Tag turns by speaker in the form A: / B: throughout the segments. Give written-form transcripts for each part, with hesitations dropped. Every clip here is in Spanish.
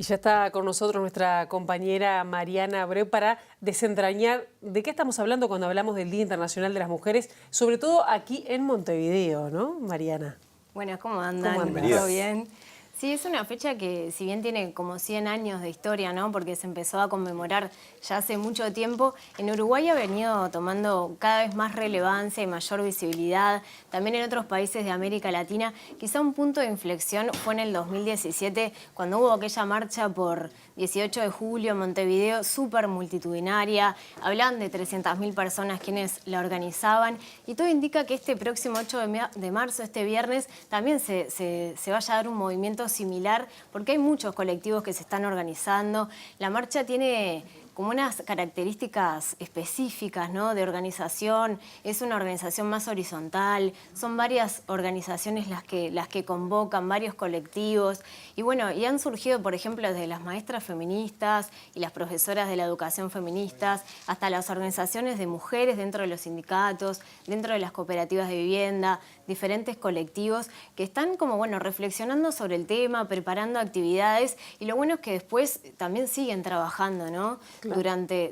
A: Y ya está con nosotros nuestra compañera Mariana Abreu para desentrañar de qué estamos hablando cuando hablamos del Día Internacional de las Mujeres, sobre todo aquí en Montevideo, ¿no, Mariana?
B: Buenas, ¿cómo andan?
A: ¿Cómo andas?
B: ¿Todo bien? Sí, es una fecha que si bien tiene como 100 años de historia, ¿no? Porque se empezó a conmemorar ya hace mucho tiempo, en Uruguay ha venido tomando cada vez más relevancia y mayor visibilidad. También en otros países de América Latina. Quizá un punto de inflexión fue en el 2017, cuando hubo aquella marcha por 18 de julio en Montevideo, súper multitudinaria. Hablaban de 300.000 personas quienes la organizaban. Y todo indica que este próximo 8 de marzo, este viernes, también se vaya a dar un movimiento similar, porque hay muchos colectivos que se están organizando. La marcha tiene como unas características específicas, ¿no?, de organización. Es una organización más horizontal, son varias organizaciones las que convocan, varios colectivos. Y bueno, y han surgido, por ejemplo, desde las maestras feministas y las profesoras de la educación feministas, hasta las organizaciones de mujeres dentro de los sindicatos, dentro de las cooperativas de vivienda, diferentes colectivos que están como, bueno, reflexionando sobre el tema, preparando actividades, y lo bueno es que después también siguen trabajando, ¿no?, claro,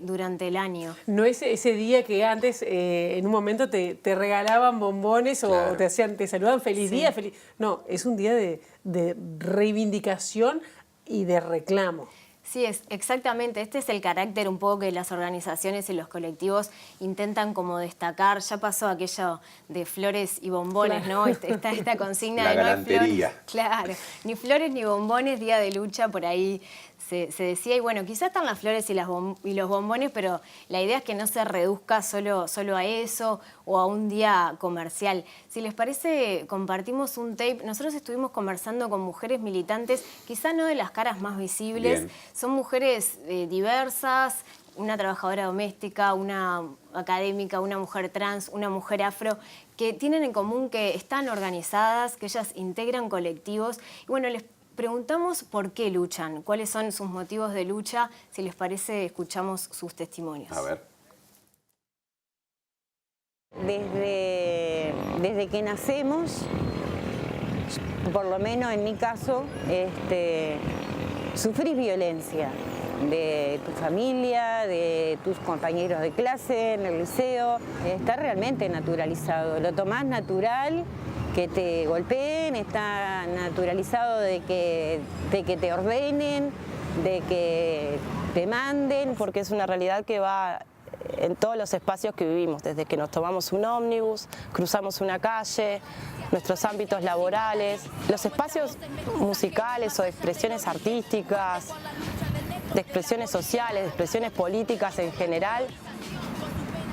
B: durante el año.
A: No es ese día que antes en un momento te regalaban bombones, claro, o te saludaban feliz día, feliz. No, es un día de reivindicación y de reclamo.
B: Sí, exactamente. Este es el carácter un poco que las organizaciones y los colectivos intentan como destacar. Ya pasó aquello de flores y bombones, claro, ¿no? Esta consigna de no hay flores. Claro, ni flores ni bombones, día de lucha, por ahí se decía. Y bueno, quizás están las flores y los bombones, pero la idea es que no se reduzca solo a eso o a un día comercial. Si les parece, compartimos un tape. Nosotros estuvimos conversando con mujeres militantes, quizá no de las caras más visibles. Bien. Son mujeres diversas, una trabajadora doméstica, una académica, una mujer trans, una mujer afro, que tienen en común que están organizadas, que ellas integran colectivos. Y bueno, les preguntamos por qué luchan, cuáles son sus motivos de lucha. Si les parece, escuchamos sus testimonios.
C: A ver.
D: Desde que nacemos, por lo menos en mi caso, sufrís violencia de tu familia, de tus compañeros de clase, en el liceo. Está realmente naturalizado, lo tomás natural, que te golpeen, está naturalizado de que te ordenen, de que te manden.
E: Porque es una realidad que va en todos los espacios que vivimos, desde que nos tomamos un ómnibus, cruzamos una calle, nuestros ámbitos laborales, los espacios musicales o de expresiones artísticas, de expresiones sociales, de expresiones políticas en general.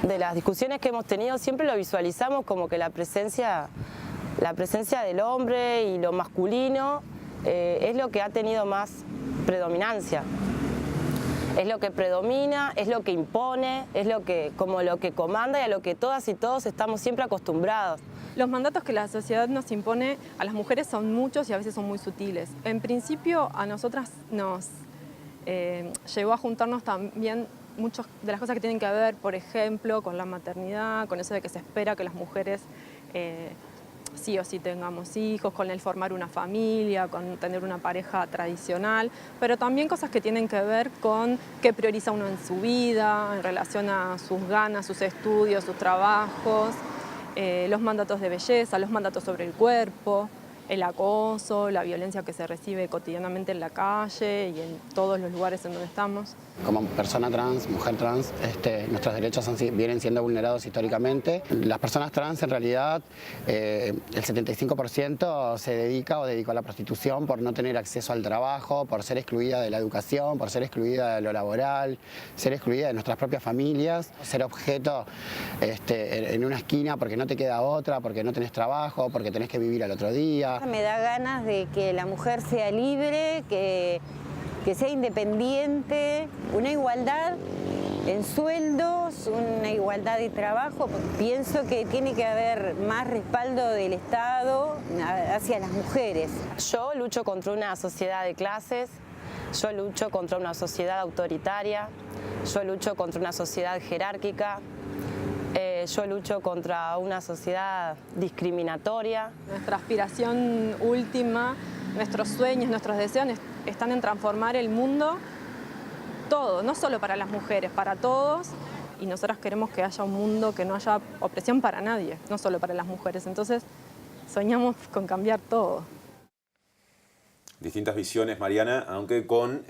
E: De las discusiones que hemos tenido siempre lo visualizamos como que la presencia del hombre y lo masculino es lo que ha tenido más predominancia. Es lo que predomina, es lo que impone, es como lo que comanda y a lo que todas y todos estamos siempre acostumbrados.
F: Los mandatos que la sociedad nos impone a las mujeres son muchos y a veces son muy sutiles. En principio, a nosotras nos llegó a juntarnos también muchas de las cosas que tienen que ver, por ejemplo, con la maternidad, con eso de que se espera que las mujeres sí o sí tengamos hijos, con el formar una familia, con tener una pareja tradicional, pero también cosas que tienen que ver con qué prioriza uno en su vida, en relación a sus ganas, sus estudios, sus trabajos, los mandatos de belleza, los mandatos sobre el cuerpo, el acoso, la violencia que se recibe cotidianamente en la calle y en todos los lugares en donde estamos.
G: Como persona trans, mujer trans, nuestros derechos vienen siendo vulnerados históricamente. Las personas trans, en realidad, el 75% se dedica o dedicó a la prostitución por no tener acceso al trabajo, por ser excluida de la educación, por ser excluida de lo laboral, ser excluida de nuestras propias familias, ser objeto en una esquina porque no te queda otra, porque no tenés trabajo, porque tenés que vivir al otro día.
D: Me da ganas de que la mujer sea libre, que sea independiente, una igualdad en sueldos, una igualdad de trabajo. Pienso que tiene que haber más respaldo del Estado hacia las mujeres.
E: Yo lucho contra una sociedad de clases, yo lucho contra una sociedad autoritaria, yo lucho contra una sociedad jerárquica, yo lucho contra una sociedad discriminatoria.
F: Nuestra aspiración última, nuestros sueños, nuestros deseos están en transformar el mundo, todo, no solo para las mujeres, para todos. Y nosotras queremos que haya un mundo que no haya opresión para nadie, no solo para las mujeres. Entonces soñamos con cambiar todo.
C: Distintas visiones, Mariana, aunque con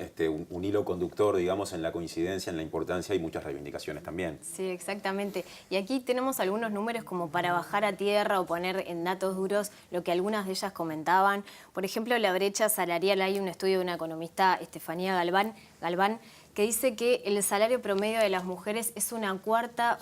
C: un hilo conductor, digamos, en la coincidencia, en la importancia y muchas reivindicaciones también.
B: Sí, exactamente. Y aquí tenemos algunos números como para bajar a tierra o poner en datos duros lo que algunas de ellas comentaban. Por ejemplo, la brecha salarial, hay un estudio de una economista, Estefanía Galván, que dice que el salario promedio de las mujeres es una cuarta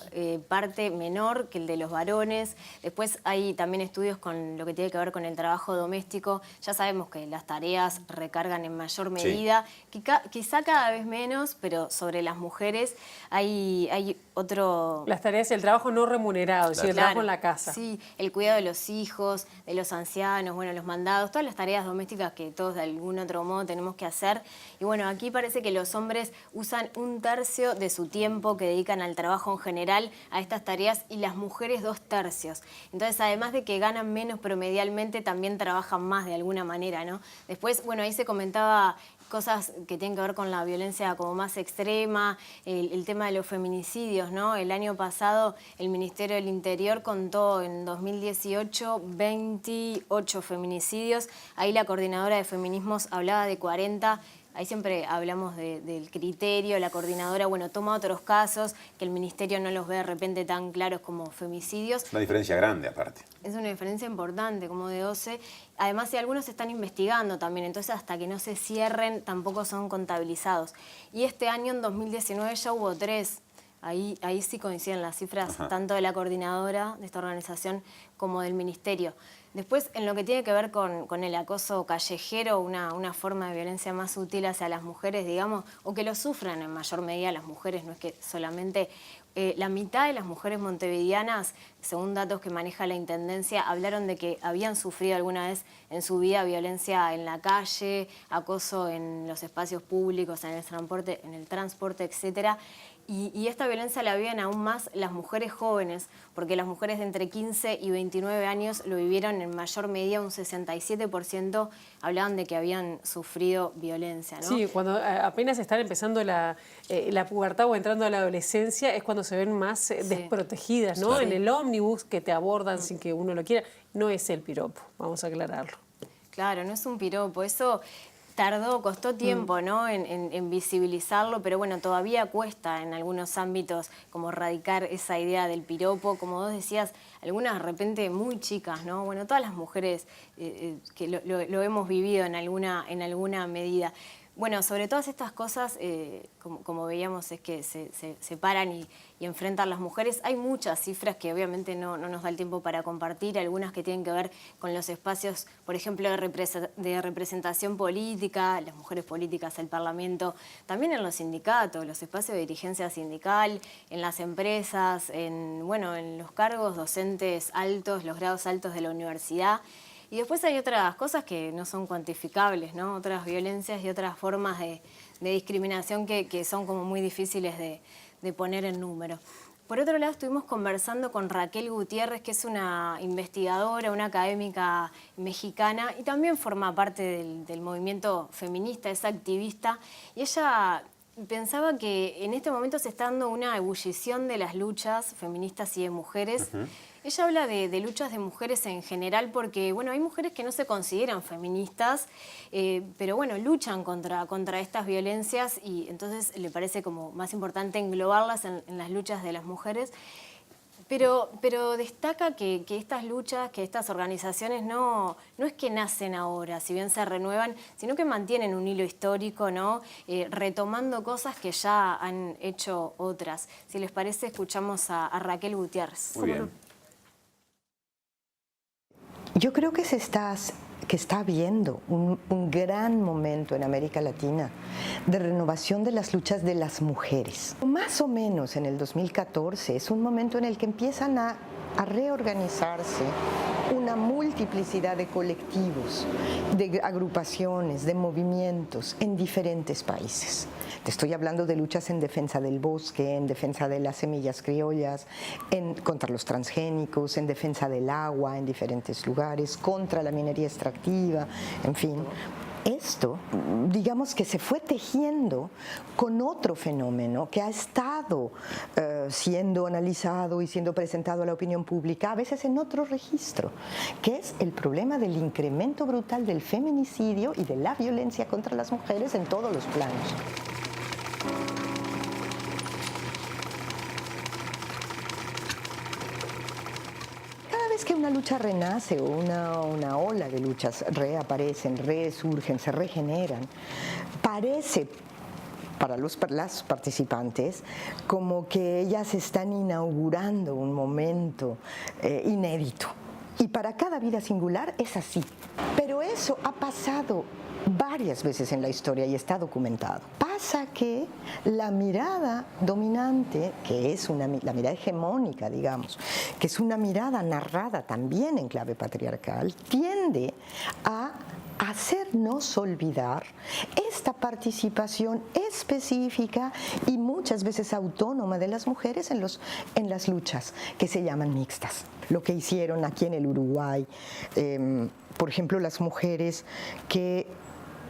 B: parte menor que el de los varones. Después hay también estudios con lo que tiene que ver con el trabajo doméstico. Ya sabemos que las tareas recargan en mayor medida, sí. Quizá cada vez menos, pero sobre las mujeres hay otro...
A: Las tareas, el trabajo no remunerado, es decir, el trabajo en la casa.
B: Sí, el cuidado de los hijos, de los ancianos, bueno, los mandados, todas las tareas domésticas que todos de algún otro modo tenemos que hacer. Y bueno, aquí parece que los hombres usan 1/3 de su tiempo que dedican al trabajo en general a estas tareas y las mujeres 2/3. Entonces, además de que ganan menos promedialmente, también trabajan más de alguna manera, ¿no? Después, bueno, ahí se comentaba cosas que tienen que ver con la violencia como más extrema, el tema de los feminicidios, ¿no? El año pasado el Ministerio del Interior contó en 2018 28 feminicidios. Ahí la coordinadora de feminismos hablaba de 40. Ahí siempre hablamos del criterio, la coordinadora, bueno, toma otros casos que el ministerio no los ve de repente tan claros como femicidios.
C: Una diferencia grande aparte.
B: Es una diferencia importante, como de 12. Además, si algunos se están investigando también, entonces hasta que no se cierren tampoco son contabilizados. Y este año, en 2019, ya hubo 3. Ahí sí coinciden las cifras, tanto de la coordinadora de esta organización como del ministerio. Después, en lo que tiene que ver con el acoso callejero, una forma de violencia más sutil hacia las mujeres, digamos, o que lo sufran en mayor medida las mujeres, no es que solamente... la mitad de las mujeres montevideanas, según datos que maneja la Intendencia, hablaron de que habían sufrido alguna vez en su vida violencia en la calle, acoso en los espacios públicos, en el transporte, etcétera. Y esta violencia la viven aún más las mujeres jóvenes, porque las mujeres de entre 15 y 29 años lo vivieron en mayor medida, un 67% hablaban de que habían sufrido violencia, ¿no?
A: Sí, cuando apenas están empezando la pubertad o entrando a la adolescencia es cuando se ven más desprotegidas, ¿no? Sí. En el ómnibus que te abordan sin que uno lo quiera, no es el piropo, vamos a aclararlo.
B: Claro, no es un piropo, eso... costó tiempo, ¿no? en visibilizarlo, pero bueno, todavía cuesta en algunos ámbitos como erradicar esa idea del piropo, como vos decías, algunas de repente muy chicas, ¿no? Bueno, todas las mujeres que lo hemos vivido en alguna medida. Bueno, sobre todas estas cosas, como veíamos, es que se separan y enfrentan las mujeres. Hay muchas cifras que obviamente no nos da el tiempo para compartir, algunas que tienen que ver con los espacios, por ejemplo, de representación política, las mujeres políticas, el Parlamento, también en los sindicatos, los espacios de dirigencia sindical, en las empresas, en los cargos docentes altos, los grados altos de la universidad. Y después hay otras cosas que no son cuantificables, ¿no? Otras violencias y otras formas de discriminación que son como muy difíciles de poner en número. Por otro lado, estuvimos conversando con Raquel Gutiérrez, que es una investigadora, una académica mexicana y también forma parte del movimiento feminista, es activista. Y ella pensaba que en este momento se está dando una ebullición de las luchas feministas y de mujeres. Ella habla de luchas de mujeres en general porque, bueno, hay mujeres que no se consideran feministas, pero bueno, luchan contra estas violencias y entonces le parece como más importante englobarlas en las luchas de las mujeres. Pero destaca que estas luchas, que estas organizaciones no es que nacen ahora, si bien se renuevan, sino que mantienen un hilo histórico, ¿no? Retomando cosas que ya han hecho otras. Si les parece, escuchamos a Raquel Gutiérrez.
C: Muy bien.
H: Yo creo que está habiendo un gran momento en América Latina de renovación de las luchas de las mujeres. Más o menos en el 2014 es un momento en el que empiezan a reorganizarse una multiplicidad de colectivos, de agrupaciones, de movimientos en diferentes países. Te estoy hablando de luchas en defensa del bosque, en defensa de las semillas criollas, contra los transgénicos, en defensa del agua en diferentes lugares, contra la minería extractiva, en fin. esto, digamos que se fue tejiendo con otro fenómeno que ha estado siendo analizado y siendo presentado a la opinión pública, a veces en otro registro, que es el problema del incremento brutal del feminicidio y de la violencia contra las mujeres en todos los planos. Que una lucha renace o una ola de luchas reaparecen, resurgen, se regeneran, parece para las participantes como que ellas están inaugurando un momento inédito. Y para cada vida singular es así. Pero eso ha pasado varias veces en la historia y está documentado. Pasa que la mirada dominante, que es la mirada hegemónica, digamos, que es una mirada narrada también en clave patriarcal, tiende a hacernos olvidar esta participación específica y muchas veces autónoma de las mujeres en las luchas que se llaman mixtas. Lo que hicieron aquí en el Uruguay, por ejemplo, las mujeres que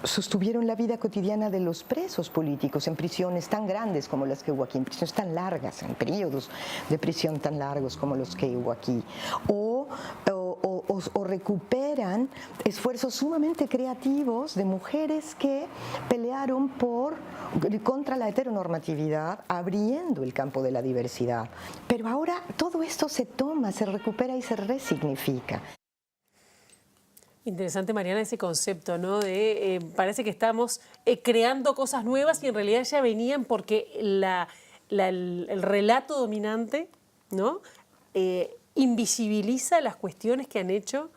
H: sostuvieron la vida cotidiana de los presos políticos en prisiones tan grandes como las que hubo aquí, en prisiones tan largas, en periodos de prisión tan largos como los que hubo aquí, o recuperan esfuerzos sumamente creativos de mujeres que pelearon contra la heteronormatividad, abriendo el campo de la diversidad. Pero ahora todo esto se toma, se recupera y se resignifica.
A: Interesante, Mariana, ese concepto, ¿no? Parece que estamos creando cosas nuevas y en realidad ya venían porque el relato dominante, ¿no? Invisibiliza las cuestiones que han hecho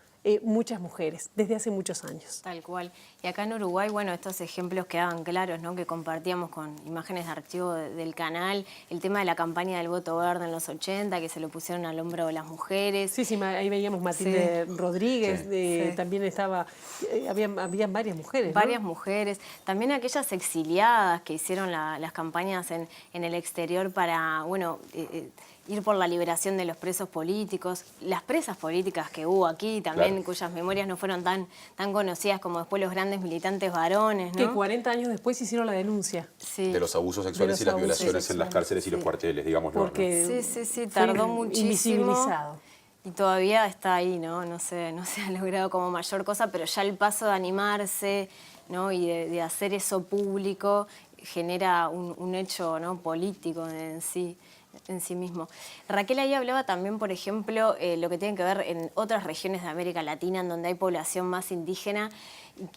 A: muchas mujeres desde hace muchos años.
B: Tal cual. Y acá en Uruguay, bueno, estos ejemplos quedaban claros, ¿no? Que compartíamos con imágenes de archivo del canal, el tema de la campaña del voto verde en los 80, que se lo pusieron al hombro las mujeres.
A: Sí, ahí veíamos Matilde Rodríguez, también estaba, habían varias mujeres, ¿no?
B: Varias mujeres, también aquellas exiliadas que hicieron las campañas en el exterior para, bueno, ir por la liberación de los presos políticos, las presas políticas que hubo aquí también, claro, cuyas memorias no fueron tan conocidas como después los grandes militantes varones, ¿no?
A: Que 40 años después hicieron la denuncia.
B: Sí.
C: De los abusos sexuales y las violaciones en las cárceles y los cuarteles, digamos.
A: Porque
B: sí, tardó muchísimo.
A: Invisibilizado.
B: Y todavía está ahí, ¿no? No se ha logrado como mayor cosa, pero ya el paso de animarse, ¿no? Y de hacer eso público genera un hecho, ¿no? Político en sí mismo. Raquel ahí hablaba también, por ejemplo, lo que tiene que ver en otras regiones de América Latina, en donde hay población más indígena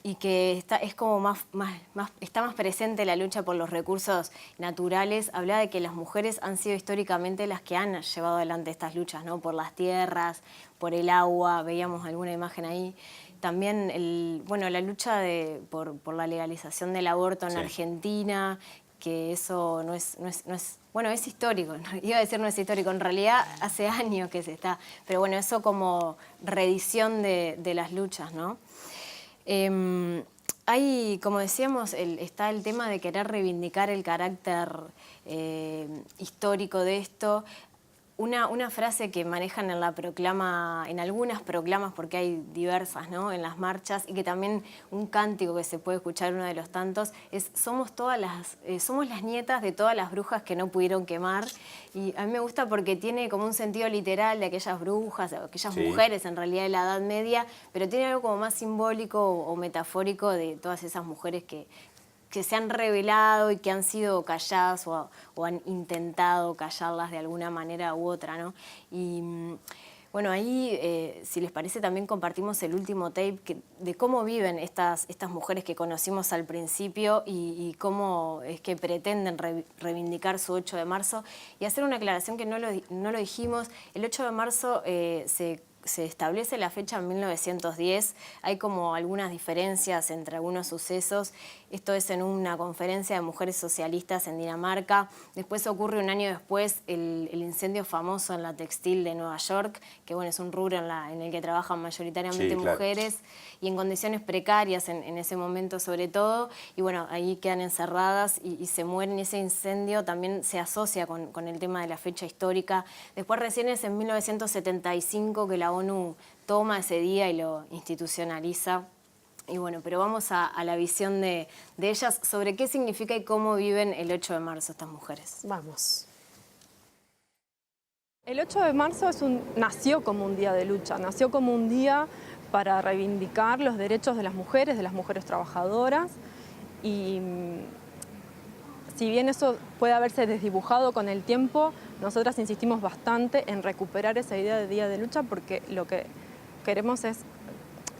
B: y que está más presente la lucha por los recursos naturales. Hablaba de que las mujeres han sido históricamente las que han llevado adelante estas luchas, ¿no? Por las tierras, por el agua, veíamos alguna imagen ahí. También la lucha por la legalización del aborto en Argentina, que eso no es histórico, iba a decir no es histórico, en realidad hace años que se está, pero bueno, eso como reedición de las luchas, ¿no? Hay, como decíamos, está el tema de querer reivindicar el carácter histórico de esto. Una frase que manejan en la proclama, en algunas proclamas, porque hay diversas, ¿no? En las marchas, y que también un cántico que se puede escuchar, uno de los tantos, es somos las nietas de todas las brujas que no pudieron quemar. Y a mí me gusta porque tiene como un sentido literal de aquellas brujas, aquellas mujeres en realidad de la Edad Media, pero tiene algo como más simbólico o metafórico de todas esas mujeres que se han revelado y que han sido calladas o han intentado callarlas de alguna manera u otra, ¿no? Y bueno, ahí, si les parece, también compartimos el último tape de cómo viven estas mujeres que conocimos al principio y cómo es que pretenden reivindicar su 8 de marzo. Y hacer una aclaración que no lo dijimos, el 8 de marzo se establece la fecha en 1910, hay como algunas diferencias entre algunos sucesos. Esto es en una conferencia de mujeres socialistas en Dinamarca. Después ocurre un año después el incendio famoso en la textil de Nueva York, que bueno, es un rubro en el que trabajan mayoritariamente mujeres y en condiciones precarias en ese momento sobre todo. Y bueno, ahí quedan encerradas y se mueren. Ese incendio también se asocia con el tema de la fecha histórica. Después recién es en 1975 que la ONU toma ese día y lo institucionaliza Y bueno, pero vamos a la visión de ellas sobre qué significa y cómo viven el 8 de marzo estas mujeres.
A: Vamos.
F: El 8 de marzo nació como un día de lucha, nació como un día para reivindicar los derechos de las mujeres trabajadoras, y si bien eso puede haberse desdibujado con el tiempo, nosotras insistimos bastante en recuperar esa idea de día de lucha, porque lo que queremos es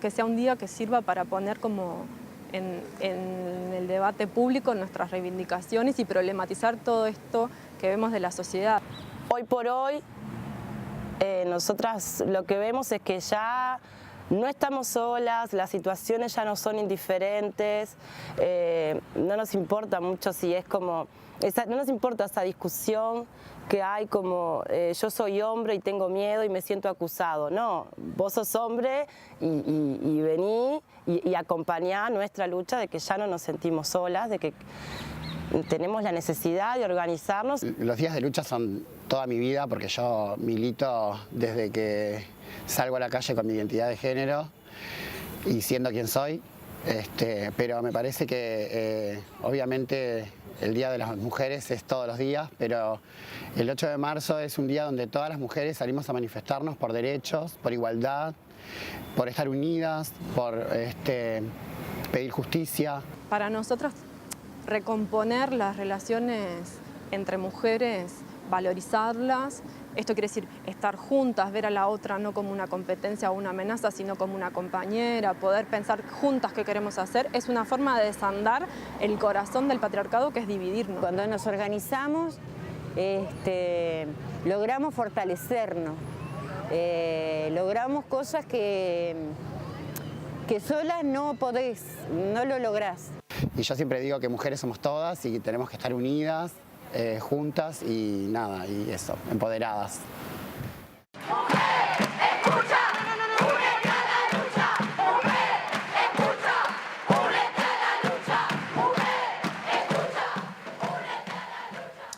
F: que sea un día que sirva para poner como en el debate público nuestras reivindicaciones y problematizar todo esto que vemos de la sociedad.
E: Hoy por hoy, nosotras lo que vemos es que ya no estamos solas, las situaciones ya no son indiferentes, no nos importa mucho si es como, no nos importa esa discusión que hay como yo soy hombre y tengo miedo y me siento acusado. No, vos sos hombre y vení y acompañá nuestra lucha de que ya no nos sentimos solas, de que tenemos la necesidad de organizarnos.
G: Los días de lucha son toda mi vida porque yo milito desde que salgo a la calle con mi identidad de género y siendo quien soy, pero me parece que obviamente el Día de las Mujeres es todos los días, pero el 8 de marzo es un día donde todas las mujeres salimos a manifestarnos por derechos, por igualdad, por estar unidas, por pedir justicia.
F: Para nosotras, recomponer las relaciones entre mujeres, valorizarlas, esto quiere decir estar juntas, ver a la otra no como una competencia o una amenaza, sino como una compañera, poder pensar juntas qué queremos hacer, es una forma de desandar el corazón del patriarcado, que es dividirnos.
D: Cuando nos organizamos, logramos fortalecernos, logramos cosas que solas no podés, no lo lográs.
G: Y yo siempre digo que mujeres somos todas y tenemos que estar unidas, juntas y nada, y eso, empoderadas.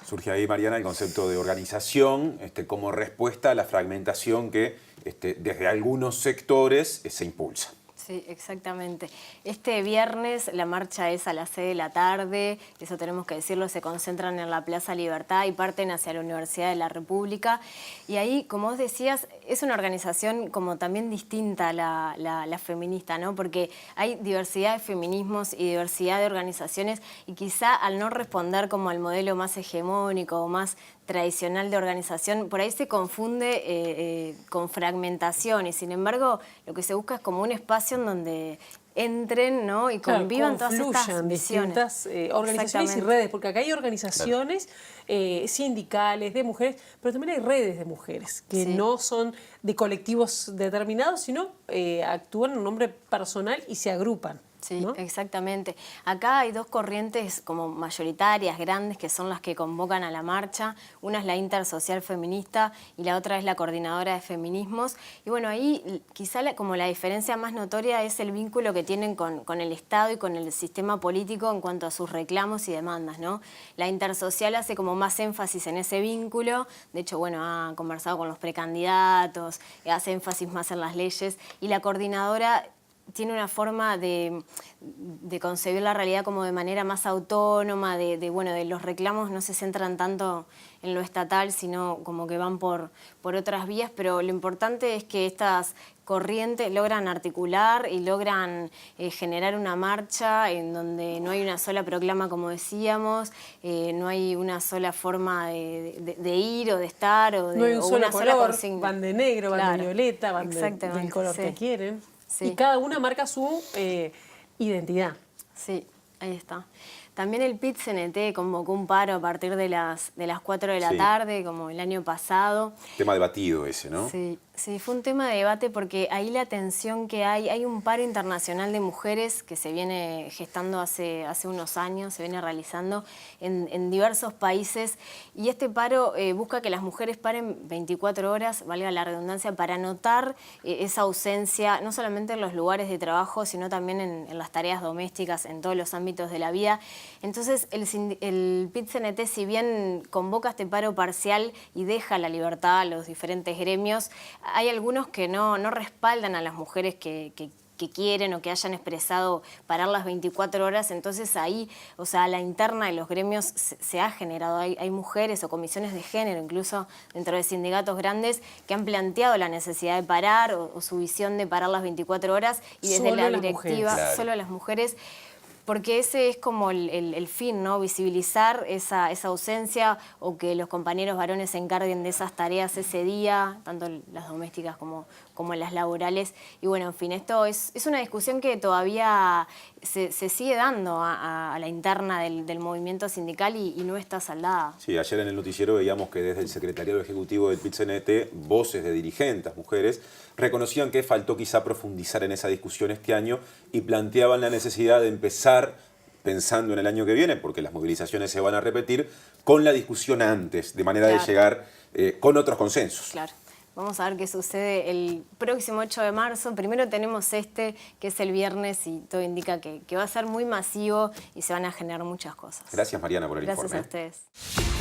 C: Surge ahí, Mariana, el concepto de organización como respuesta a la fragmentación que desde algunos sectores se impulsa.
B: Sí, exactamente. Este viernes la marcha es a las 6 de la tarde, eso tenemos que decirlo, se concentran en la Plaza Libertad y parten hacia la Universidad de la República. Y ahí, como vos decías, es una organización como también distinta a la feminista, ¿no? Porque hay diversidad de feminismos y diversidad de organizaciones y quizá al no responder como al modelo más hegemónico o más tradicional de organización, por ahí se confunde con fragmentación y sin embargo lo que se busca es como un espacio en donde entren, ¿no? Y convivan todas estas
A: distintas organizaciones y redes, porque acá hay organizaciones sindicales, de mujeres, pero también hay redes de mujeres que no son de colectivos determinados, sino actúan en un nombre personal y se agrupan.
B: Sí,
A: ¿no?
B: Exactamente. Acá hay dos corrientes como mayoritarias, grandes, que son las que convocan a la marcha. Una es la Intersocial Feminista y la otra es la Coordinadora de Feminismos. Y bueno, ahí quizá como la diferencia más notoria es el vínculo que tienen con el Estado y con el sistema político en cuanto a sus reclamos y demandas, ¿no? La Intersocial hace como más énfasis en ese vínculo. De hecho, bueno, ha conversado con los precandidatos, hace énfasis más en las leyes. Y la Coordinadora tiene una forma de concebir la realidad como de manera más autónoma, de los reclamos no se centran tanto en lo estatal, sino como que van por otras vías, pero lo importante es que estas corrientes logran articular y logran generar una marcha en donde no hay una sola proclama, como decíamos, no hay una sola forma de ir o de estar, o
A: no hay un
B: o
A: solo
B: una
A: color,
B: sola consigna.
A: van de negro, van de violeta, van del color que quieren. Sí. Y cada una marca su identidad.
B: Sí, ahí está. También el PIT-CNT convocó un paro a partir de las 4 de la tarde, como el año pasado.
C: Tema debatido ese, ¿no?
B: Sí, fue un tema de debate porque ahí la tensión que hay un paro internacional de mujeres que se viene gestando hace unos años, se viene realizando en diversos países y este paro busca que las mujeres paren 24 horas, valga la redundancia, para notar esa ausencia, no solamente en los lugares de trabajo, sino también en las tareas domésticas, en todos los ámbitos de la vida. Entonces el PIT-CNT, si bien convoca este paro parcial y deja la libertad a los diferentes gremios, hay algunos que no respaldan a las mujeres que que quieren o que hayan expresado parar las 24 horas, entonces ahí, o sea, a la interna de los gremios se ha generado, hay mujeres o comisiones de género, incluso dentro de sindicatos grandes, que han planteado la necesidad de parar o su visión de parar las 24 horas y desde
A: Solo
B: la
A: las
B: directiva,
A: mujeres.
B: solo a las mujeres. Porque ese es como el fin, ¿no? Visibilizar esa ausencia o que los compañeros varones se encarguen de esas tareas ese día, tanto las domésticas como las laborales. Y bueno, en fin, esto es una discusión que todavía se sigue dando a la interna del movimiento sindical y no está saldada.
C: Sí, ayer en el noticiero veíamos que desde el Secretariado Ejecutivo del PIT-CNT, voces de dirigentes, mujeres, reconocían que faltó quizá profundizar en esa discusión este año y planteaban la necesidad de empezar, pensando en el año que viene, porque las movilizaciones se van a repetir, con la discusión antes, de manera de llegar con otros consensos.
B: Claro. Vamos a ver qué sucede el próximo 8 de marzo. Primero tenemos que es el viernes, y todo indica que va a ser muy masivo y se van a generar muchas cosas.
C: Gracias, Mariana, por el informe.
B: Gracias a ustedes.